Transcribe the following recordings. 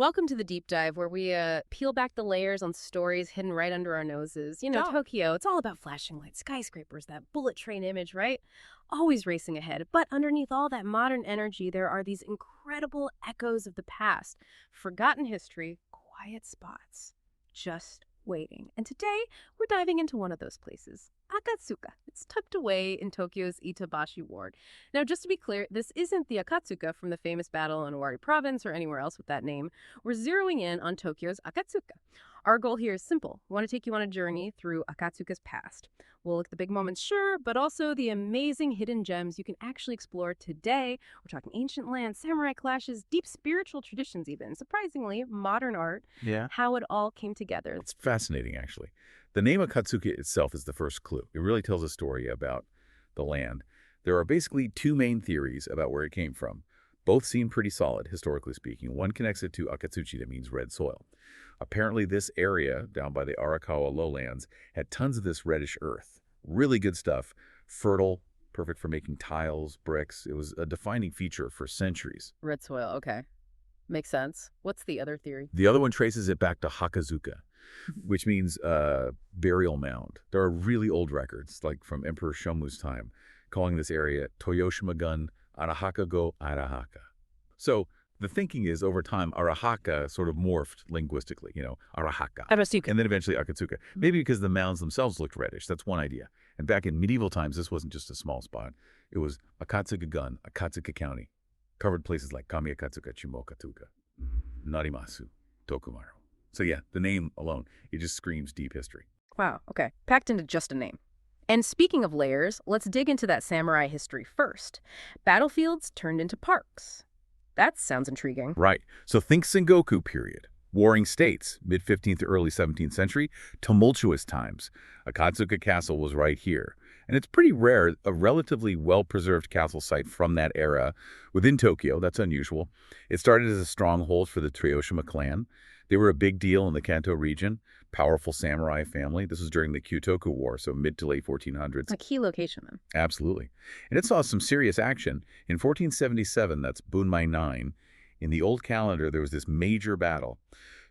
Welcome to the deep dive where we peel back the layers on stories hidden right under our noses. Oh. Tokyo, it's all about flashing lights, skyscrapers, that bullet train image, right? Always racing ahead. But underneath all that modern energy, there are these incredible echoes of the past, forgotten history, quiet spots, just waiting. And today, we're diving into one of those places. Akatsuka. It's tucked away in Tokyo's Itabashi ward. Now, just to be clear, this isn't the Akatsuka from the famous battle in Owari province or anywhere else with that name. We're zeroing in on Tokyo's Akatsuka. Our goal here is simple. We want to take you on a journey through Akatsuka's past. We'll look at the big moments, sure, but also the amazing hidden gems you can actually explore today. We're talking ancient lands, samurai clashes, deep spiritual traditions even, surprisingly, modern art, Yeah. how it all came together. It's fascinating, actually. The name Akatsuka itself is the first clue. It really tells a story about the land. There are basically two main theories about where it came from. Both seem pretty solid, historically speaking. One connects it to Akatsuchi, that means red soil. Apparently, this area down by the Arakawa lowlands had tons of this reddish earth. Really good stuff. Fertile, perfect for making tiles, bricks. It was a defining feature for centuries. Red soil, okay. Makes sense. What's the other theory? The other one traces it back to Hakazuka, which means burial mound. There are really old records, like from Emperor Shomu's time, calling this area Toyoshima-gun Arahaka-go Arahaka. So the thinking is, over time, Arahaka sort of morphed linguistically, Arahaka. Akatsuka. And then eventually Akatsuka. Maybe because the mounds themselves looked reddish. That's one idea. And back in medieval times, this wasn't just a small spot. It was Akatsuka-gun, Akatsuka County. Covered places like Kami Akatsuka, Chimokatuka, Narimasu, Tokumaru. So yeah, the name alone, it just screams deep history. Wow, okay. Packed into just a name. And speaking of layers, let's dig into that samurai history first. Battlefields turned into parks. That sounds intriguing. Right. So think Sengoku period. Warring states, mid-15th to early 17th century, tumultuous times. Akatsuka Castle was right here. And it's pretty rare, a relatively well-preserved castle site from that era within Tokyo. That's unusual. It started as a stronghold for the Toyoshima clan. They were a big deal in the Kanto region, powerful samurai family. This was during the Kyotoku War, so mid to late 1400s. A key location, then. Absolutely. And it saw some serious action. In 1477, that's Bunmai 9, in the old calendar, there was this major battle.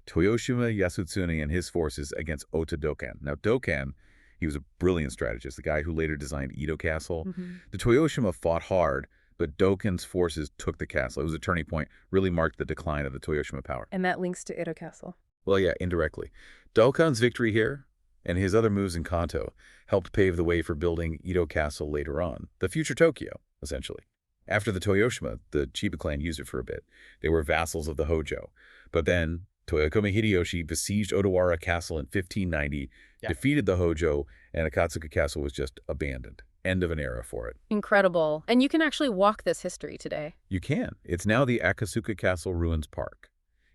Toyoshima Yasutsune and his forces against Ota Dokan. Now, Dokan, he was a brilliant strategist, the guy who later designed Edo Castle. The Toyoshima fought hard, but Dokan's forces took the castle. It was a turning point, really marked the decline of the Toyoshima power. And that links to Edo Castle. Well, yeah, indirectly. Dokan's victory here and his other moves in Kanto helped pave the way for building Edo Castle later on, the future Tokyo, essentially. After the Toyoshima, the Chiba clan used it for a bit. They were vassals of the Hojo. But then Toyotomi Hideyoshi besieged Odawara Castle in 1590, defeated the Hojo, and Akatsuka Castle was just abandoned. End of an era for it. Incredible. And you can actually walk this history today. You can. It's now the Akatsuka Castle Ruins Park.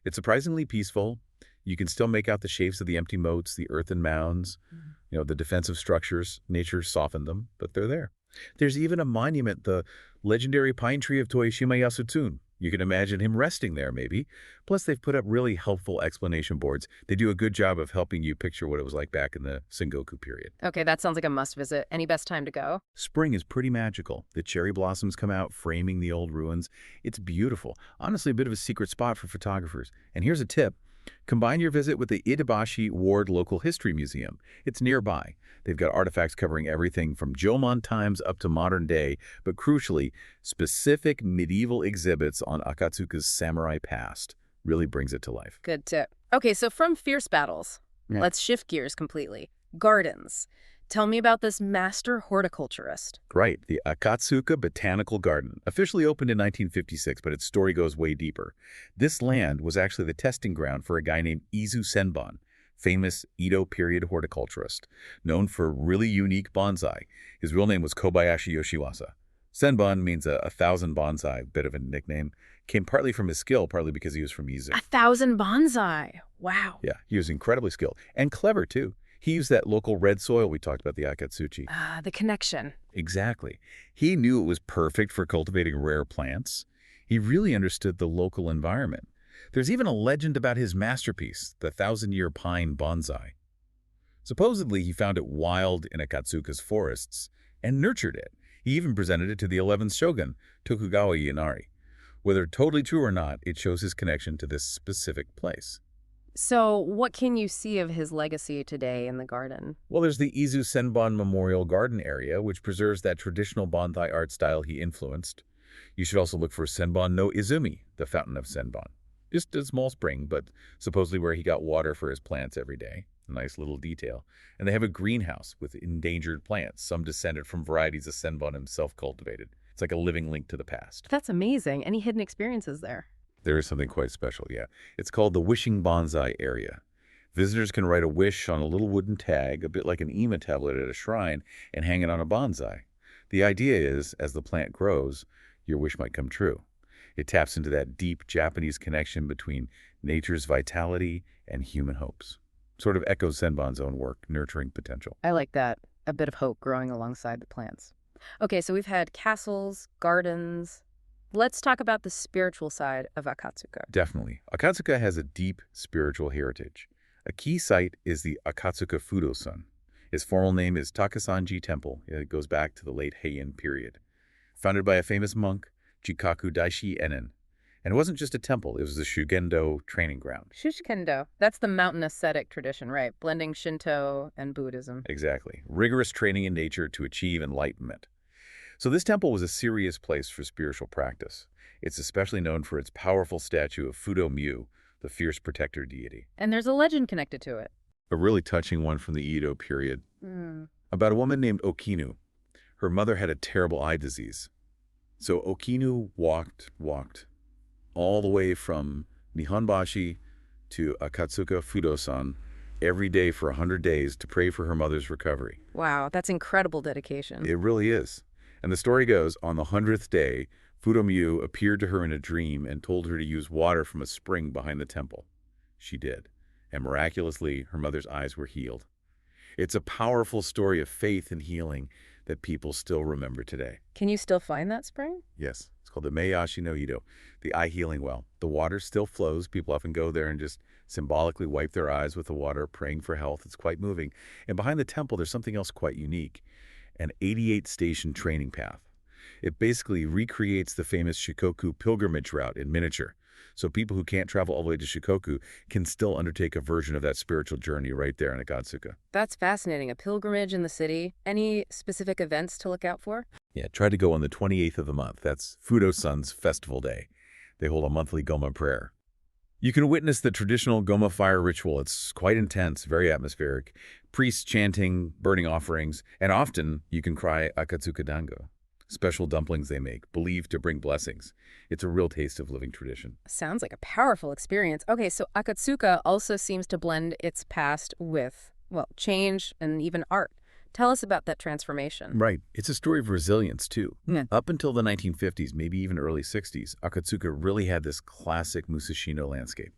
It's surprisingly peaceful. You can still make out the shapes of the empty moats, the earthen mounds, the defensive structures. Nature softened them, but they're there. There's even a monument, the legendary pine tree of Toyoshima Yasutsune. You can imagine him resting there, maybe. Plus, they've put up really helpful explanation boards. They do a good job of helping you picture what it was like back in the Sengoku period. Okay, that sounds like a must visit. Any best time to go? Spring is pretty magical. The cherry blossoms come out, framing the old ruins. It's beautiful. Honestly, a bit of a secret spot for photographers. And here's a tip. Combine your visit with the Itabashi Ward Local History Museum. It's nearby. They've got artifacts covering everything from Jomon times up to modern day, but crucially, specific medieval exhibits on Akatsuka's samurai past. Really brings it to life. Good tip. Okay, so from fierce battles, let's shift gears completely. Gardens. Tell me about this master horticulturist. Right, the Akatsuka Botanical Garden, officially opened in 1956, but its story goes way deeper. This land was actually the testing ground for a guy named Izu Senbon, famous Edo period horticulturist, known for really unique bonsai. His real name was Kobayashi Yoshiwasa. Senbon means a thousand bonsai, bit of a nickname. Came partly from his skill, partly because he was from Izu. 1,000 bonsai. Wow. Yeah, he was incredibly skilled and clever, too. He used that local red soil we talked about, the Akatsuchi. The connection. Exactly. He knew it was perfect for cultivating rare plants. He really understood the local environment. There's even a legend about his masterpiece, the 1,000-year pine bonsai. Supposedly, he found it wild in Akatsuka's forests and nurtured it. He even presented it to the 11th shogun, Tokugawa Ieyasu. Whether totally true or not, it shows his connection to this specific place. So what can you see of his legacy today in the garden? Well, there's the Izu Senbon Memorial Garden area, which preserves that traditional bonsai art style he influenced. You should also look for Senbon no Izumi, the fountain of Senbon. Just a small spring, but supposedly where he got water for his plants every day. A nice little detail. And they have a greenhouse with endangered plants, some descended from varieties of Senbon himself cultivated. It's like a living link to the past. That's amazing. Any hidden experiences there? There is something quite special, yeah. It's called the Wishing Bonsai Area. Visitors can write a wish on a little wooden tag, a bit like an ima tablet at a shrine, and hang it on a bonsai. The idea is, as the plant grows, your wish might come true. It taps into that deep Japanese connection between nature's vitality and human hopes. Sort of echoes Senbon's own work, nurturing potential. I like that. A bit of hope growing alongside the plants. Okay, so we've had castles, gardens. Let's talk about the spiritual side of Akatsuka. Definitely. Akatsuka has a deep spiritual heritage. A key site is the Akatsuka Fudōson. His formal name is Takasanji Temple. It goes back to the late Heian period. Founded by a famous monk, Jikaku Daishi Enin. And it wasn't just a temple, it was the Shugendo training ground. Shushikendo. That's the mountain ascetic tradition, right? Blending Shinto and Buddhism. Exactly. Rigorous training in nature to achieve enlightenment. So this temple was a serious place for spiritual practice. It's especially known for its powerful statue of Fudo-myu, the fierce protector deity. And there's a legend connected to it. A really touching one from the Edo period. About a woman named Okinu. Her mother had a terrible eye disease. So Okinu walked all the way from Nihonbashi to Akatsuka Fudōson every day for 100 days to pray for her mother's recovery. Wow, that's incredible dedication. It really is. And the story goes, on the 100th day, Fudo-myu appeared to her in a dream and told her to use water from a spring behind the temple. She did. And miraculously, her mother's eyes were healed. It's a powerful story of faith and healing that people still remember today. Can you still find that spring? Yes. It's called the Maeyatsugawa no Ido, the eye healing well. The water still flows. People often go there and just symbolically wipe their eyes with the water, praying for health. It's quite moving. And behind the temple, there's something else quite unique. An 88-station training path. It basically recreates the famous Shikoku pilgrimage route in miniature. So people who can't travel all the way to Shikoku can still undertake a version of that spiritual journey right there in Akatsuka. That's fascinating. A pilgrimage in the city. Any specific events to look out for? Yeah, try to go on the 28th of the month. That's Fudōson's festival day. They hold a monthly Goma prayer. You can witness the traditional Goma fire ritual. It's quite intense, very atmospheric. Priests chanting, burning offerings, and often you can cry Akatsuka dango, special dumplings they make, believed to bring blessings. It's a real taste of living tradition. Sounds like a powerful experience. Okay, so Akatsuka also seems to blend its past with, well, change and even art. Tell us about that transformation. Right. It's a story of resilience, too. Yeah. Up until the 1950s, maybe even early 60s, Akatsuka really had this classic Musashino landscape.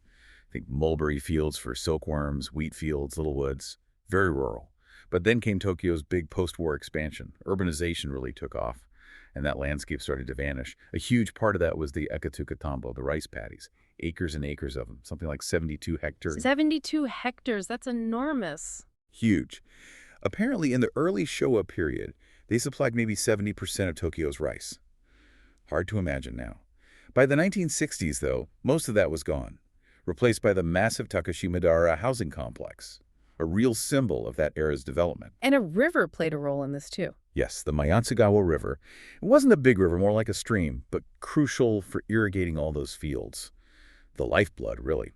Think mulberry fields for silkworms, wheat fields, little woods. Very rural. But then came Tokyo's big post-war expansion. Urbanization really took off, and that landscape started to vanish. A huge part of that was the Akatsuka tambo, the rice paddies. Acres and acres of them, something like 72 hectares. 72 hectares, that's enormous. Huge. Apparently, in the early Showa period, they supplied maybe 70% of Tokyo's rice. Hard to imagine now. By the 1960s, though, most of that was gone, replaced by the massive Takashimidara housing complex, a real symbol of that era's development. And a river played a role in this, too. Yes, the Maeyatsugawa River. It wasn't a big river, more like a stream, but crucial for irrigating all those fields. The lifeblood, really.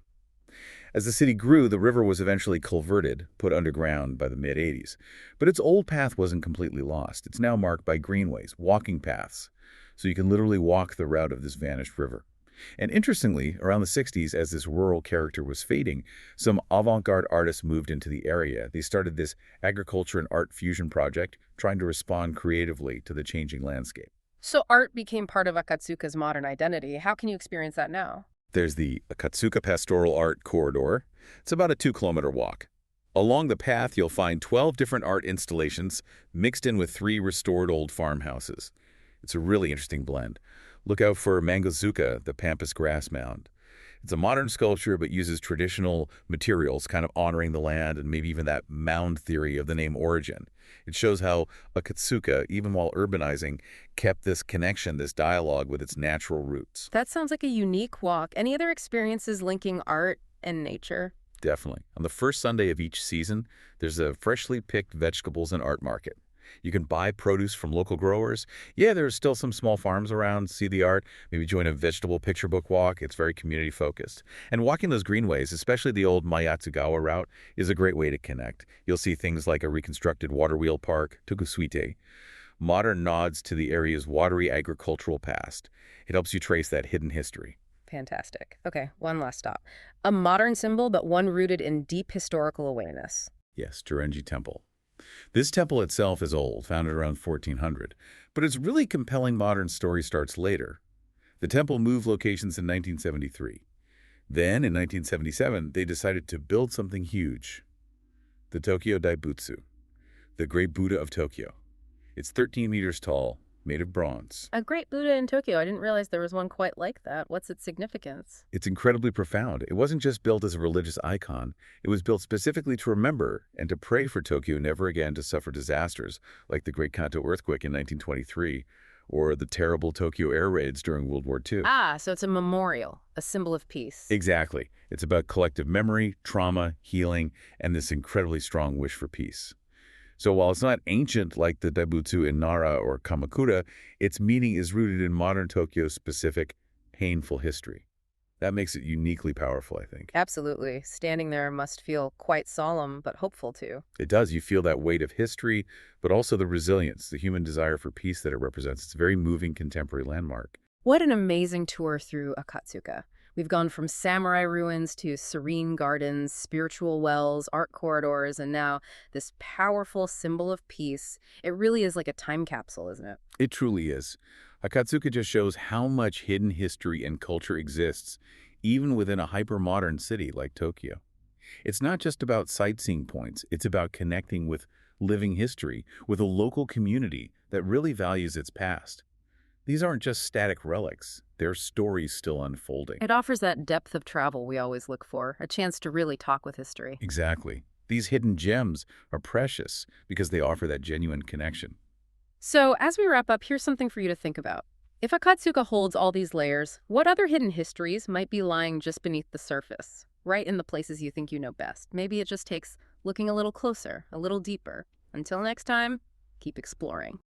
As the city grew, the river was eventually culverted, put underground by the mid-80s. But its old path wasn't completely lost. It's now marked by greenways, walking paths, so you can literally walk the route of this vanished river. And interestingly, around the 60s, as this rural character was fading, some avant-garde artists moved into the area. They started this agriculture and art fusion project, trying to respond creatively to the changing landscape. So art became part of Akatsuka's modern identity. How can you experience that now? There's the Akatsuka Pastoral Art Corridor. It's about a 2-kilometer walk. Along the path, you'll find 12 different art installations mixed in with 3 restored old farmhouses. It's a really interesting blend. Look out for Mangozuka, the pampas grass mound. It's a modern sculpture but uses traditional materials, kind of honoring the land and maybe even that mound theory of the name origin. It shows how Akatsuka, even while urbanizing, kept this connection, this dialogue with its natural roots. That sounds like a unique walk. Any other experiences linking art and nature? Definitely. On the first Sunday of each season, there's a freshly picked vegetables and art market. You can buy produce from local growers. Yeah, there's still some small farms around, see the art, maybe join a vegetable picture book walk. It's very community focused. And walking those greenways, especially the old Maeyatsugawa route, is a great way to connect. You'll see things like a reconstructed water wheel park, Tokusuite, modern nods to the area's watery agricultural past. It helps you trace that hidden history. Fantastic. Okay, one last stop. A modern symbol, but one rooted in deep historical awareness. Yes, Jurenji Temple. This temple itself is old, founded around 1400, but its really compelling modern story starts later. The temple moved locations in 1973. Then, in 1977, they decided to build something huge. The Tokyo Daibutsu, the Great Buddha of Tokyo. It's 13 meters tall, made of bronze. A great Buddha in Tokyo. I didn't realize there was one quite like that. What's its significance? It's incredibly profound. It wasn't just built as a religious icon. It was built specifically to remember and to pray for Tokyo never again to suffer disasters like the Great Kanto earthquake in 1923 or the terrible Tokyo air raids during World War II. Ah, so it's a memorial, a symbol of peace. Exactly. It's about collective memory, trauma, healing, and this incredibly strong wish for peace. So while it's not ancient like the Daibutsu in Nara or Kamakura, its meaning is rooted in modern Tokyo's specific, painful history. That makes it uniquely powerful, I think. Absolutely. Standing there must feel quite solemn, but hopeful too. It does. You feel that weight of history, but also the resilience, the human desire for peace that it represents. It's a very moving contemporary landmark. What an amazing tour through Akatsuka. We've gone from samurai ruins to serene gardens, spiritual wells, art corridors, and now this powerful symbol of peace. It really is like a time capsule, isn't it? It truly is. Akatsuka just shows how much hidden history and culture exists, even within a hyper-modern city like Tokyo. It's not just about sightseeing points. It's about connecting with living history, with a local community that really values its past. These aren't just static relics. They're stories still unfolding. It offers that depth of travel we always look for, a chance to really talk with history. Exactly. These hidden gems are precious because they offer that genuine connection. So, as we wrap up, here's something for you to think about. If Akatsuka holds all these layers, what other hidden histories might be lying just beneath the surface, right in the places you think you know best? Maybe it just takes looking a little closer, a little deeper. Until next time, keep exploring.